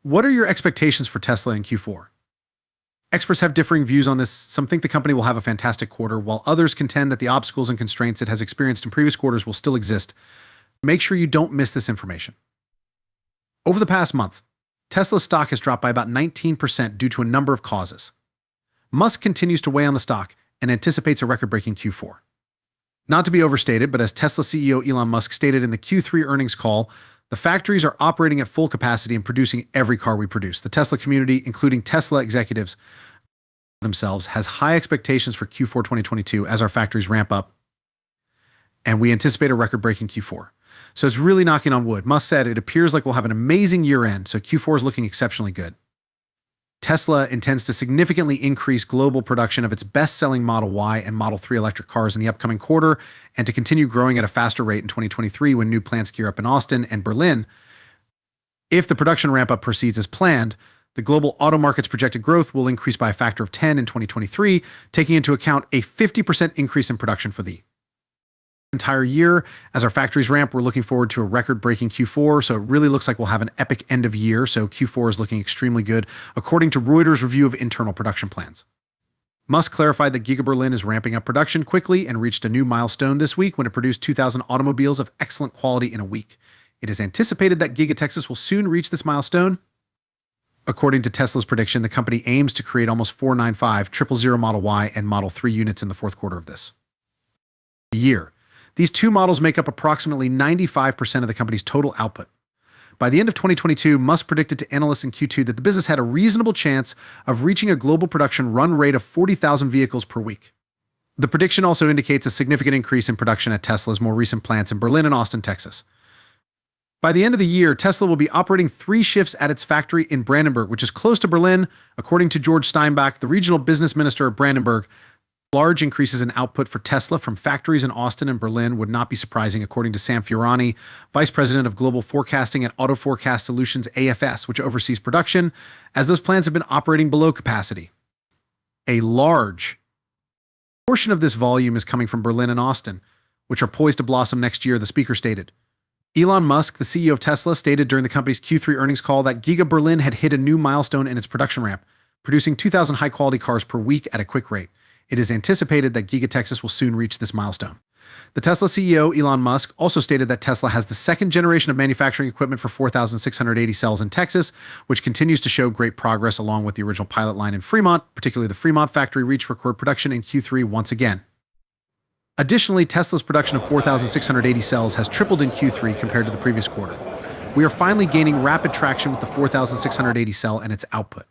What are your expectations for Tesla in Q4? Experts have differing views on this. Some think the company will have a fantastic quarter, while others contend that the obstacles and constraints it has experienced in previous quarters will still exist. Make sure you don't miss this information. Over the past month, Tesla's stock has dropped by about 19% due to a number of causes. Musk continues to weigh on the stock and anticipates a record-breaking Q4. Not to be overstated, but as Tesla CEO Elon Musk stated in the Q3 earnings call, the factories are operating at full capacity and producing every car we produce. The Tesla community, including Tesla executives themselves, has high expectations for Q4 2022 as our factories ramp up, and we anticipate a record-breaking Q4. So it's really knocking on wood. Musk said it appears like we'll have an amazing year-end, so Q4 is looking exceptionally good. Tesla intends to significantly increase global production of its best-selling Model Y and Model 3 electric cars in the upcoming quarter, and to continue growing at a faster rate in 2023 when new plants gear up in Austin and Berlin. If the production ramp-up proceeds as planned, the global auto market's projected growth will increase by a factor of 10 in 2023, taking into account a 50% increase in production for the entire year. As our factories ramp, we're looking forward to a record-breaking Q4, so it really looks like we'll have an epic end of year, so Q4 is looking extremely good, according to Reuters' review of internal production plans. Musk clarified that Giga Berlin is ramping up production quickly and reached a new milestone this week when it produced 2,000 automobiles of excellent quality in a week. It is anticipated that Giga Texas will soon reach this milestone. According to Tesla's prediction, the company aims to create almost 495 000 Model Y and Model 3 units in the fourth quarter of this year. These two models make up approximately 95% of the company's total output. By the end of 2022, Musk predicted to analysts in Q2 that the business had a reasonable chance of reaching a global production run rate of 40,000 vehicles per week. The prediction also indicates a significant increase in production at Tesla's more recent plants in Berlin and Austin, Texas. By the end of the year, Tesla will be operating 3 shifts at its factory in Brandenburg, which is close to Berlin. According to George Steinbach, the regional business minister of Brandenburg, large increases in output for Tesla from factories in Austin and Berlin would not be surprising, according to Sam Fiorani, Vice President of Global Forecasting at Auto Forecast Solutions AFS, which oversees production, as those plants have been operating below capacity. A large portion of this volume is coming from Berlin and Austin, which are poised to blossom next year, the speaker stated. Elon Musk, the CEO of Tesla, stated during the company's Q3 earnings call that Giga Berlin had hit a new milestone in its production ramp, producing 2,000 high-quality cars per week at a quick rate. It is anticipated that Giga Texas will soon reach this milestone. The Tesla CEO, Elon Musk, also stated that Tesla has the second generation of manufacturing equipment for 4,680 cells in Texas, which continues to show great progress along with the original pilot line in Fremont. Particularly the Fremont factory reached record production in Q3 once again. Additionally, Tesla's production of 4,680 cells has tripled in Q3 compared to the previous quarter. We are finally gaining rapid traction with the 4,680 cell and its output.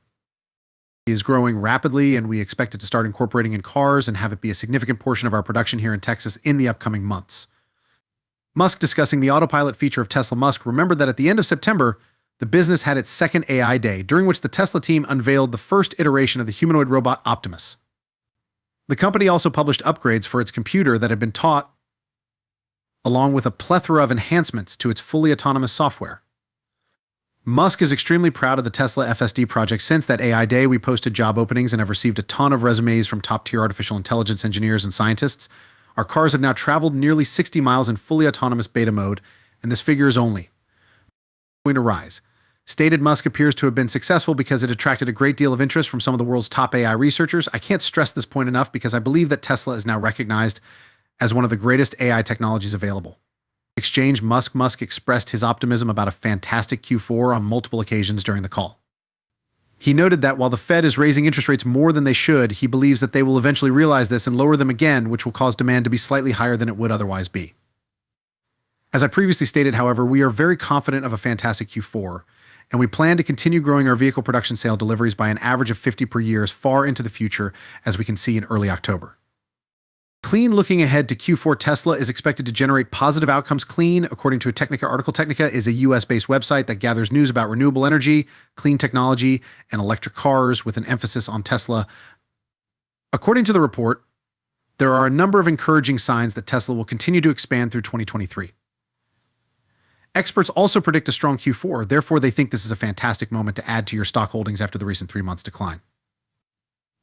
It is growing rapidly, and we expect it to start incorporating in cars and have it be a significant portion of our production here in Texas in the upcoming months. Musk, discussing the autopilot feature of Tesla Musk, remembered that at the end of September, the business had its second AI day, during which the Tesla team unveiled the first iteration of the humanoid robot Optimus. The company also published upgrades for its computer that had been taught, along with a plethora of enhancements to its fully autonomous software. Musk is extremely proud of the Tesla FSD project. Since that AI day, we posted job openings and have received a ton of resumes from top-tier artificial intelligence engineers and scientists. Our cars have now traveled nearly 60 miles in fully autonomous beta mode, and this figure is only going to rise. Stated Musk appears to have been successful because it attracted a great deal of interest from some of the world's top AI researchers. I can't stress this point enough because I believe that Tesla is now recognized as one of the greatest AI technologies available. Exchange, Musk expressed his optimism about a fantastic Q4 on multiple occasions during the call. He noted that while the Fed is raising interest rates more than they should, he believes that they will eventually realize this and lower them again, which will cause demand to be slightly higher than it would otherwise be. As I previously stated, however, we are very confident of a fantastic Q4, and we plan to continue growing our vehicle production sale deliveries by an average of 50 per year as far into the future as we can see in early October. Clean, looking ahead to Q4, Tesla is expected to generate positive outcomes. Clean, according to a Technica article, Technica is a US-based website that gathers news about renewable energy, clean technology, and electric cars with an emphasis on Tesla. According to the report, there are a number of encouraging signs that Tesla will continue to expand through 2023. Experts also predict a strong Q4, therefore they think this is a fantastic moment to add to your stock holdings after the recent 3 months decline.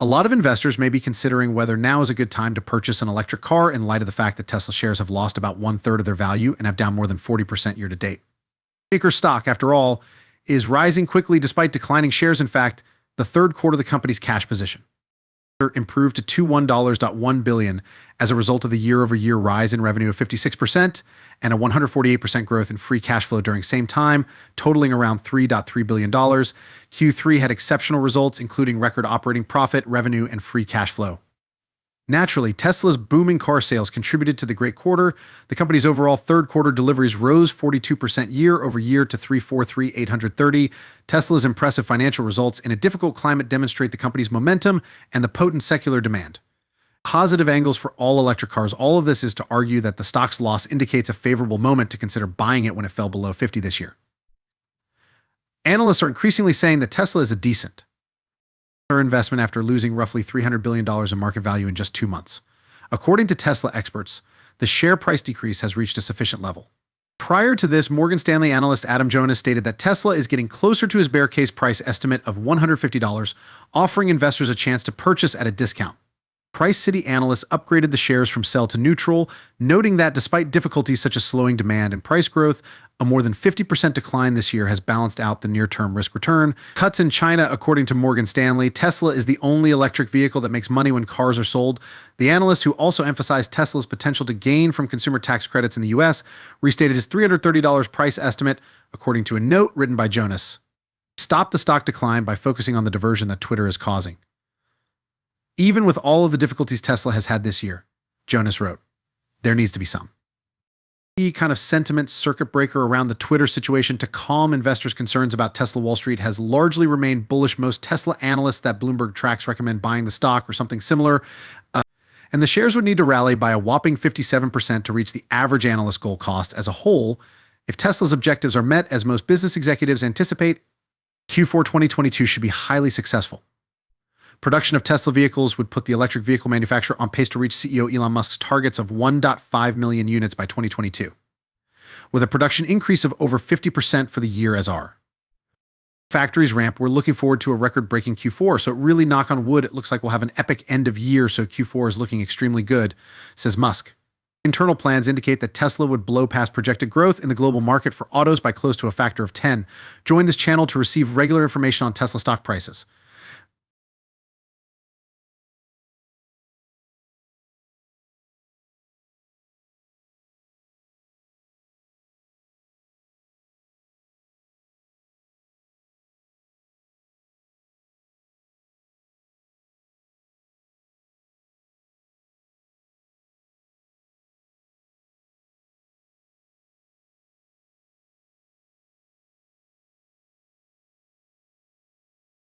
A lot of investors may be considering whether now is a good time to purchase an electric car in light of the fact that Tesla shares have lost about 1/3 of their value and have down more than 40% year to date. Baker's stock, after all, is rising quickly despite declining shares. In fact, the third quarter of the company's cash position improved to $21.1 billion as a result of the year-over-year rise in revenue of 56% and a 148% growth in free cash flow during the same time, totaling around $3.3 billion. Q3 had exceptional results, including record operating profit, revenue, and free cash flow. Naturally, Tesla's booming car sales contributed to the great quarter. The company's overall third quarter deliveries rose 42% year over year to 343,830. Tesla's impressive financial results in a difficult climate demonstrate the company's momentum and the potent secular demand. Positive angles for all electric cars. All of this is to argue that the stock's loss indicates a favorable moment to consider buying it when it fell below 50 this year. Analysts are increasingly saying that Tesla is a decent investment after losing roughly $300 billion in market value in just 2 months. According to Tesla experts, the share price decrease has reached a sufficient level. Prior to this, Morgan Stanley analyst Adam Jonas stated that Tesla is getting closer to his bear case price estimate of $150, offering investors a chance to purchase at a discount. Price City analysts upgraded the shares from sell to neutral, noting that despite difficulties such as slowing demand and price growth, a more than 50% decline this year has balanced out the near-term risk-return. Cuts in China. According to Morgan Stanley, Tesla is the only electric vehicle that makes money when cars are sold. The analyst, who also emphasized Tesla's potential to gain from consumer tax credits in the U.S., restated his $330 price estimate, according to a note written by Jonas. Stop the stock decline by focusing on the diversion that Twitter is causing. Even with all of the difficulties Tesla has had this year, Jonas wrote, there needs to be some kind of sentiment circuit breaker around the Twitter situation to calm investors' concerns about Tesla. Wall Street has largely remained bullish. Most Tesla analysts that Bloomberg tracks recommend buying the stock or something similar, and the shares would need to rally by a whopping 57% to reach the average analyst goal cost as a whole. If Tesla's objectives are met, as most business executives anticipate, Q4 2022 should be highly successful. Production of Tesla vehicles would put the electric vehicle manufacturer on pace to reach CEO Elon Musk's targets of 1.5 million units by 2022, with a production increase of over 50% for the year as our factories ramp. We're looking forward to a record-breaking Q4, so really, knock on wood, it looks like we'll have an epic end of year, so Q4 is looking extremely good, says Musk. Internal plans indicate that Tesla would blow past projected growth in the global market for autos by close to a factor of 10. Join this channel to receive regular information on Tesla stock prices.